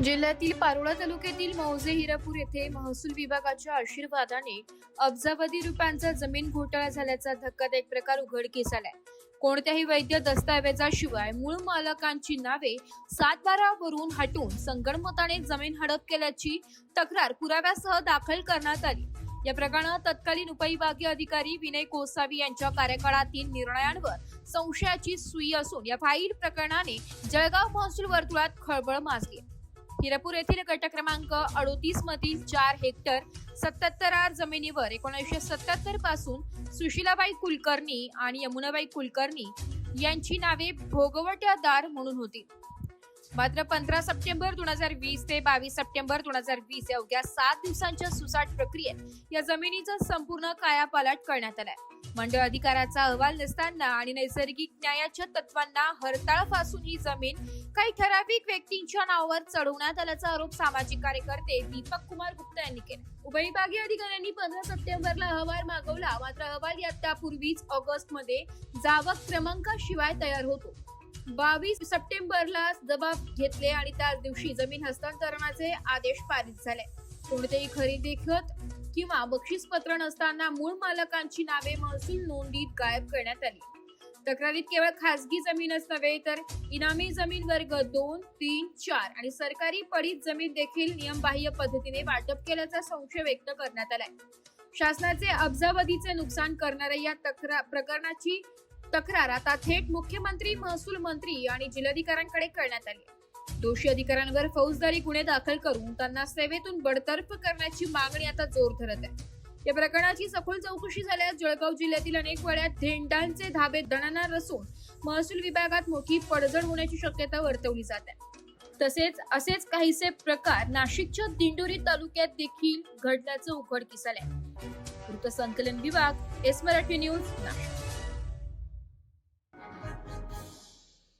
जिल्ह्यातील पारोळा तालुक्यातील मौजे हिरापूर येथे महसूल विभागाच्या आशीर्वादाने अब्जावधी रुपयांचा जमीन घोटाळा झाल्याचा धक्कादायक प्रकार उघडकीस आलाय. कोणत्याही वैध दस्तावेजाशिवाय मूळ मालकांची नावे 7/12 वरून हटवून संगणमताने जमीन हडप केल्याची तक्रार पुराव्यासह दाखल करण्यात आली. या प्रकरणात तत्कालीन उपविभागीय अधिकारी विनय गोसावी यांच्या कार्यकाळातील निर्णयांवर संशयाची सुई असून या फाईल प्रकरणाने जळगाव महसूल वर्तुळात खळबळ माजली. हिरापूर येथील गट क्रमांक 38 मधील 4 हेक्टर 77 आर जमिनीवर 1977 पासून सुशीलाबाई कुलकर्णी आणि यमुनाबाई कुलकर्णी यांची नावे भोगवटेदार म्हणून होती. मात्र 15 सप्टेंबर 2020 ते 22 सप्टेंबर 2020 या अवघ्या 7 दिवसांच्या सुसाट प्रक्रियेत या जमिनीचा संपूर्ण कायापालट करण्यात आलाय. मंडळ अधिकाराचा अहवाल नसताना आणि नैसर्गिक न्यायाच्या तत्वांना हरताळ फासून ही जमीन काही ठराविक व्यक्तींच्या नावावर चढवण्यात आल्याचा आरोप सामाजिक कार्यकर्ते दीपक कुमार गुप्ता यांनी केला. उपविभागीय अधिकाऱ्यांनी 15 सप्टेंबरला अहवाल मागवला, मात्र अहवाल त्यापूर्वीच ऑगस्टमध्ये जावक क्रमांकाशिवाय तयार होतो. 22 सप्टेंबरला जबाब घेतले आणि त्याच दिवशी जमीन हस्तांतरणाचे आदेश पारित झाले. कोणतेही खरेदी खत किंवा बक्षीसपत्र नसताना मूळ मालकांची नावे महसूल नोंदीत गायब करण्यात आली. तक्रारीत केवळ खासगी जमीनच नव्हे तर इनामी जमीन वर्ग 2, 3, 4 आणि सरकारी पडीत जमीन देखील नियमबाह्य पद्धतीने वाटप केल्याचा संशय व्यक्त करण्यात आलाय. शासनाचे अब्जावधीचे नुकसान करणाऱ्या या प्रकरणाची तक्रार आता थेट मुख्यमंत्री, महसूल मंत्री आणि जिल्हाधिकाऱ्यांकडे करण्यात आली. दोषी अधिकाऱ्यांवर फौजदारी गुन्हे दाखल करून त्यांना सेवेतून बडतर्फ करण्याची मागणी आता जोर धरत आहे. या प्रकरणाची सखोल चौकशी झाल्यास जळगाव जिल्ह्यातील अनेक वड्यात धेंडांचे धाबे दणणार असून महसूल विभागात मोठी पडझड होण्याची शक्यता वर्तवली जात आहे. तसेच असेच काहीसे प्रकार नाशिकच्या दिंडोरी तालुक्यात देखील घडल्याचं उघडकीस आलंय. वृत्तसंकलन विभाग, एस मराठी न्यूज, नाशिक.